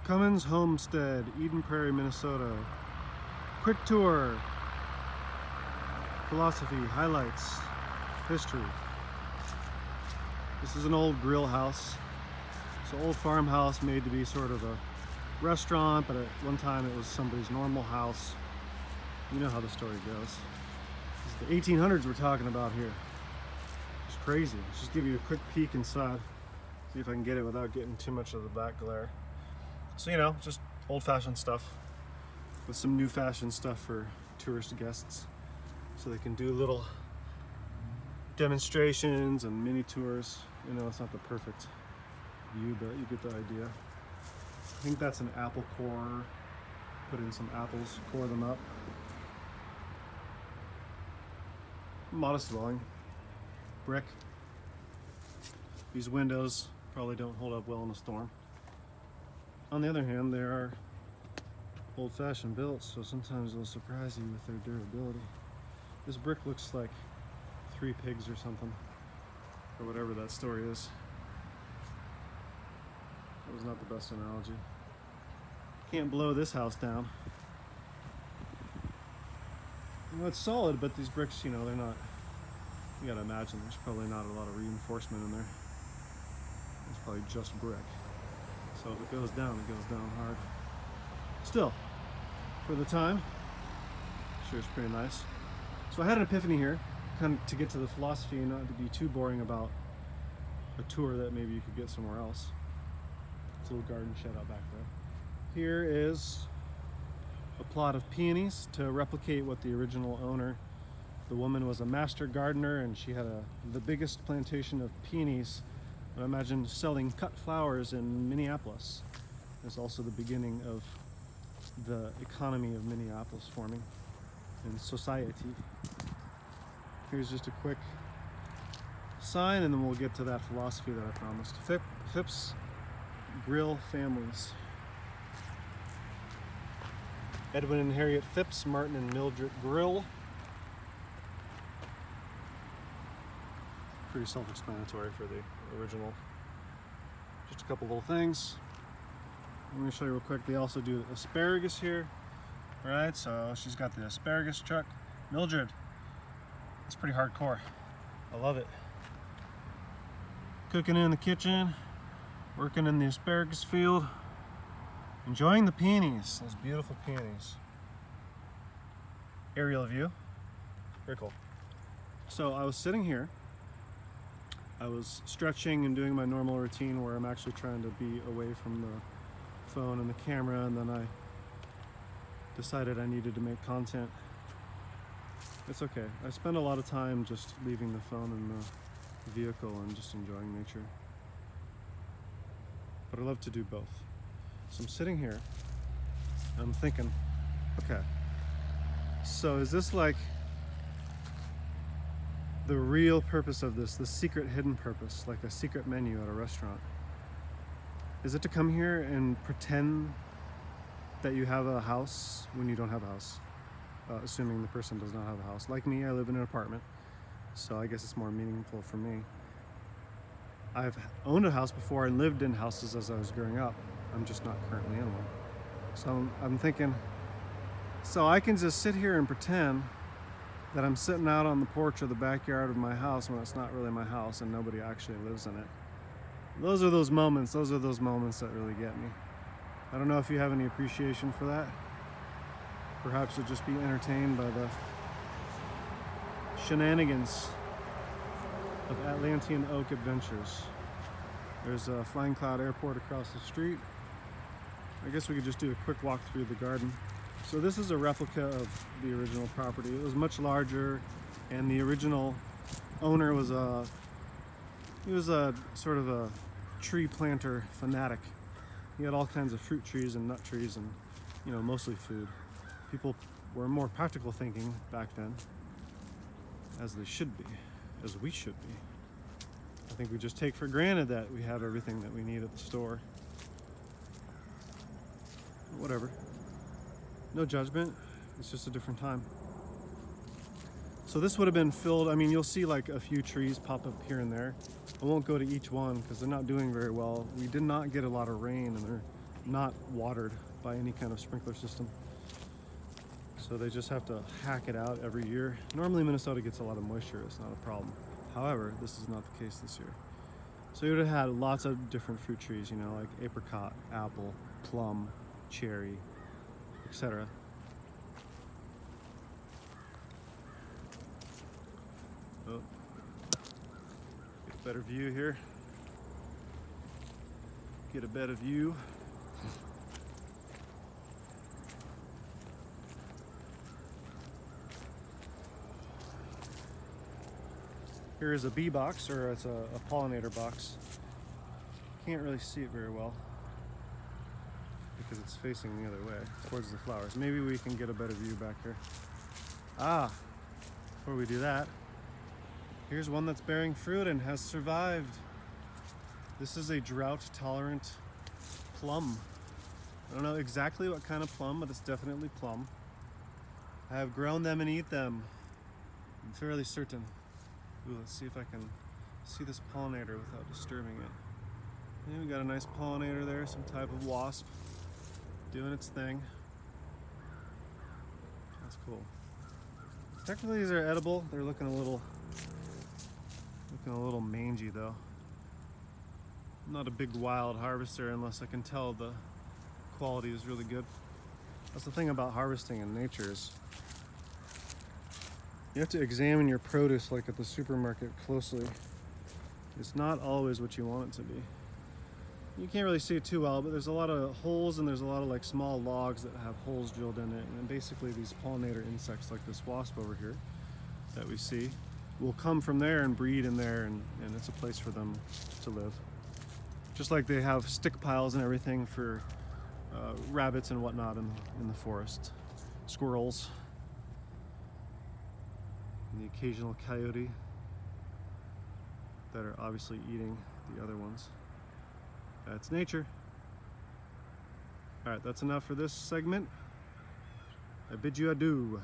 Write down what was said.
Phipps-Cummins Homestead, Eden Prairie, Minnesota. Quick tour. Philosophy, highlights, history. This is an old grill house. It's an old farmhouse made to be sort of a restaurant, but at one time it was somebody's normal house. You know how the story goes. This is the 1800s we're talking about here. It's crazy. Let's just give you a quick peek inside. See if I can get it without getting too much of the back glare. So, you know, just old-fashioned stuff with some new-fashioned stuff for tourist guests, so they can do little demonstrations and mini tours. You know, it's not the perfect view, but you get the idea. I think that's an apple core. Put in some apples, core them up. Modest dwelling, brick. These windows probably don't hold up well in a storm. On the other hand, they are old-fashioned built, so sometimes they'll surprise you with their durability. This brick looks like 3 pigs or something, or whatever that story is. That was not the best analogy. Can't blow this house down. Well, it's solid, but these bricks, you know, they're not, you gotta imagine there's probably not a lot of reinforcement in there. It's probably just brick. So if it goes down hard. Still, for the time, sure it's pretty nice. So I had an epiphany here, kind of to get to the philosophy and not to be too boring about a tour that maybe you could get somewhere else. It's a little garden shed out back there. Here is a plot of peonies to replicate what the original owner, the woman was a master gardener, and she had the biggest plantation of peonies. I imagine selling cut flowers in Minneapolis. It's also the beginning of the economy of Minneapolis forming in society. Here's just a quick sign, and then we'll get to that philosophy that I promised. Phipps Grill Families. Edwin and Harriet Phipps, Martin and Mildred Grill. Pretty self-explanatory for the original. Just a couple little things. I'm going to show you real quick. They also do asparagus here. All right, so she's got the asparagus truck. Mildred, it's pretty hardcore. I love it. Cooking in the kitchen, working in the asparagus field, enjoying the peonies, those beautiful peonies. Aerial view, very cool. So I was sitting here, I was stretching and doing my normal routine where I'm actually trying to be away from the phone and the camera, and then I decided I needed to make content. It's okay. I spend a lot of time just leaving the phone in the vehicle and just enjoying nature. But I love to do both. So I'm sitting here, and I'm thinking, okay, so is this like the real purpose of this, the secret hidden purpose, like a secret menu at a restaurant? Is it to come here and pretend that you have a house when you don't have a house? Assuming the person does not have a house. Like me, I live in an apartment, so I guess it's more meaningful for me. I've owned a house before and lived in houses as I was growing up. I'm just not currently in one. So I'm thinking, so I can just sit here and pretend that I'm sitting out on the porch or the backyard of my house when it's not really my house and nobody actually lives in it. Those are those moments that really get me. I don't know if you have any appreciation for that. Perhaps you'll just be entertained by the shenanigans of Atlantean Oak Adventures. There's a Flying Cloud Airport across the street. I guess we could just do a quick walk through the garden. So this is a replica of the original property. It was much larger, and the original owner was a sort of a tree planter fanatic. He had all kinds of fruit trees and nut trees and, you know, mostly food. People were more practical thinking back then, as they should be, as we should be. I think we just take for granted that we have everything that we need at the store. Whatever. No judgment. It's just a different time. So this would have been filled, I mean, you'll see like a few trees pop up here and there. I won't go to each one because they're not doing very well. We did not get a lot of rain, and they're not watered by any kind of sprinkler system. So they just have to hack it out every year. Normally Minnesota gets a lot of moisture, it's not a problem. However, this is not the case this year. So you would have had lots of different fruit trees, you know, like apricot, apple, plum, cherry, etc. Oh, get a better view here. Get a better view. Here is a bee box, or it's a pollinator box. Can't really see it very well because it's facing the other way, towards the flowers. Maybe we can get a better view back here. Ah, before we do that, here's one that's bearing fruit and has survived. This is a drought-tolerant plum. I don't know exactly what kind of plum, but it's definitely plum. I have grown them and eat them. I'm fairly certain. Ooh, let's see if I can see this pollinator without disturbing it. Yeah, we got a nice pollinator there, some type of wasp doing its thing. That's cool. Technically these are edible. They're looking a little mangy though. I'm not a big wild harvester unless I can tell the quality is really good. That's the thing about harvesting in nature is you have to examine your produce like at the supermarket closely. It's not always what you want it to be. You can't really see it too well, but there's a lot of holes and there's a lot of like small logs that have holes drilled in it. And basically these pollinator insects like this wasp over here that we see will come from there and breed in there, and it's a place for them to live. Just like they have stick piles and everything for rabbits and whatnot in the forest. Squirrels. And the occasional coyote that are obviously eating the other ones. That's nature. All right, that's enough for this segment. I bid you adieu.